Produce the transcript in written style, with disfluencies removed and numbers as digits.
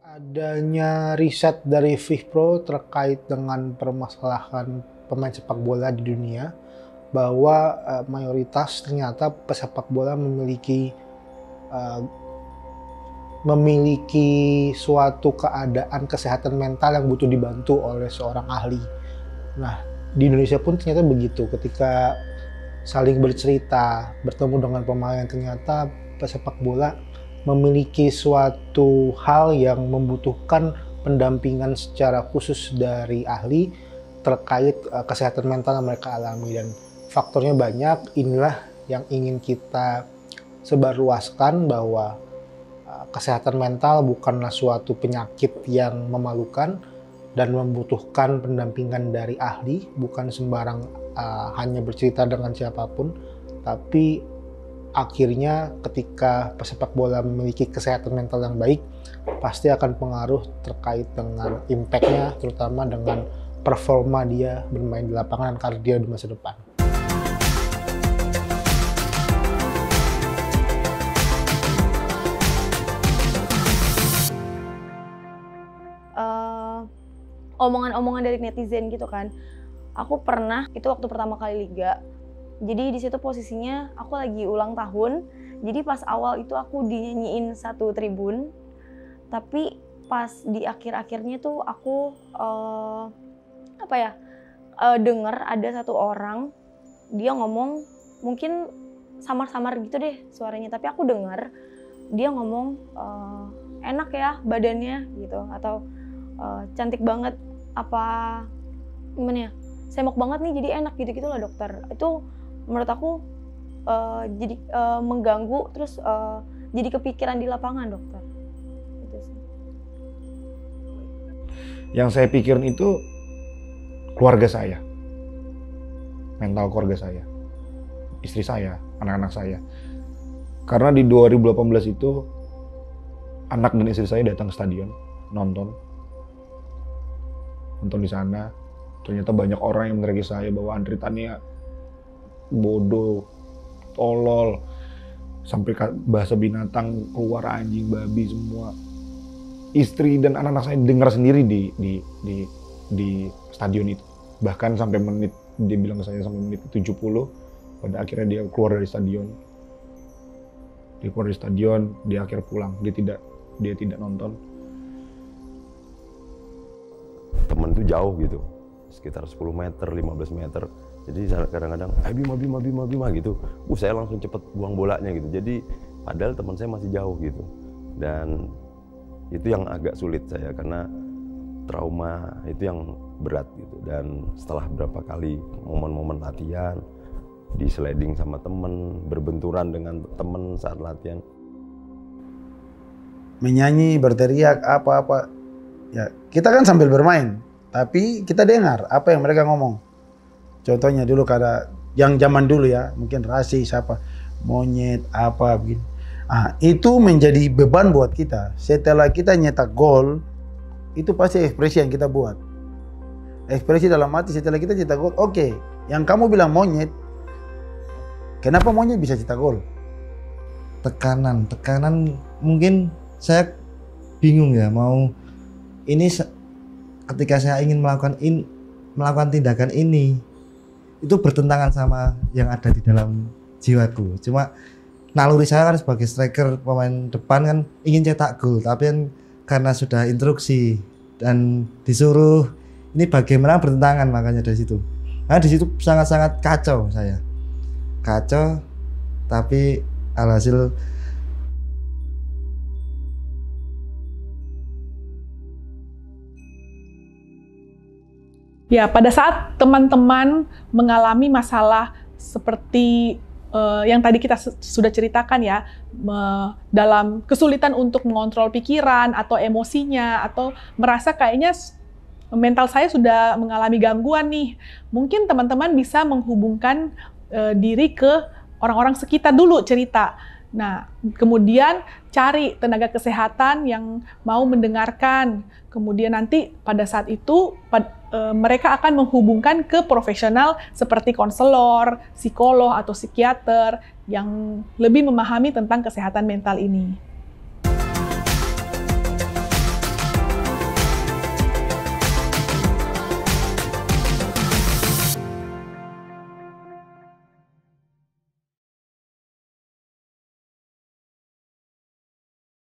Adanya riset dari FIFPro terkait dengan permasalahan pemain sepak bola di dunia, bahwa mayoritas ternyata pesepak bola uh, memiliki suatu keadaan kesehatan mental yang butuh dibantu oleh seorang ahli. Nah, di Indonesia pun ternyata begitu. Ketika saling bercerita, bertemu dengan pemain, ternyata pesepak bola memiliki suatu hal yang membutuhkan pendampingan secara khusus dari ahli terkait kesehatan mental yang mereka alami, dan faktornya banyak. Inilah yang ingin kita sebarluaskan, bahwa kesehatan mental bukanlah suatu penyakit yang memalukan dan membutuhkan pendampingan dari ahli, bukan sembarang hanya bercerita dengan siapapun, tapi akhirnya ketika pesepak bola memiliki kesehatan mental yang baik, pasti akan pengaruh terkait dengan impact-nya, terutama dengan performa dia bermain di lapangan dan karir dia di masa depan. Omongan-omongan dari netizen gitu kan. Aku pernah, itu waktu pertama kali liga. Jadi di situ posisinya aku lagi ulang tahun. Jadi pas awal itu aku dinyanyiin satu tribun. Tapi pas di akhir-akhirnya tuh aku dengar ada satu orang, dia ngomong, mungkin samar-samar gitu deh suaranya, tapi aku dengar dia ngomong enak ya badannya gitu, atau cantik banget, apa gimana ya, semok banget nih jadi enak gitu-gitu lah dokter. Itu menurut aku jadi mengganggu, terus jadi kepikiran di lapangan dokter. Itu sih. Yang saya pikirin itu keluarga saya, mental keluarga saya, istri saya, anak-anak saya. Karena di 2018 itu anak dan istri saya datang ke stadion nonton di sana. Ternyata banyak orang yang meneriaki saya bahwa Andri Tania bodoh, tolol, sampai bahasa binatang keluar, anjing, babi, semua. Istri dan anak-anak saya dengar sendiri di stadion itu. Bahkan sampai menit, dia bilang ke saya sampai menit 70, pada akhirnya dia keluar dari stadion. Dia akhirnya pulang. Dia tidak nonton. Temen itu jauh gitu, sekitar 10 meter, 15 meter. Jadi kadang-kadang, Bima gitu. Saya langsung cepet buang bolanya gitu. Jadi padahal teman saya masih jauh gitu. Dan itu yang agak sulit saya, karena trauma itu yang berat gitu. Dan setelah berapa kali momen-momen latihan, di sliding sama temen, berbenturan dengan temen saat latihan. Menyanyi, berteriak, apa-apa. Ya, kita kan sambil bermain, tapi kita dengar apa yang mereka ngomong. Contohnya dulu kada yang zaman dulu ya, mungkin rasis apa, monyet apa begini. Itu menjadi beban buat kita. Setelah kita nyetak gol, itu pasti ekspresi yang kita buat. Ekspresi dalam hati setelah kita cetak gol, oke, yang kamu bilang monyet, kenapa monyet bisa cetak gol? Tekanan mungkin saya bingung ya, mau ini ketika saya ingin melakukan tindakan ini, itu bertentangan sama yang ada di dalam jiwaku. Cuma naluri saya kan sebagai striker, pemain depan kan ingin cetak gol, tapi kan karena sudah instruksi dan disuruh, ini bagaimana bertentangan, makanya dari situ. Nah di situ sangat-sangat kacau saya. Kacau, tapi alhasil ya, pada saat teman-teman mengalami masalah seperti yang tadi kita sudah ceritakan ya, dalam kesulitan untuk mengontrol pikiran atau emosinya, atau merasa kayaknya mental saya sudah mengalami gangguan nih, mungkin teman-teman bisa menghubungkan diri ke orang-orang sekitar dulu cerita. Nah, kemudian cari tenaga kesehatan yang mau mendengarkan. Kemudian nanti pada saat itu mereka akan menghubungkan ke profesional seperti konselor, psikolog, atau psikiater yang lebih memahami tentang kesehatan mental ini.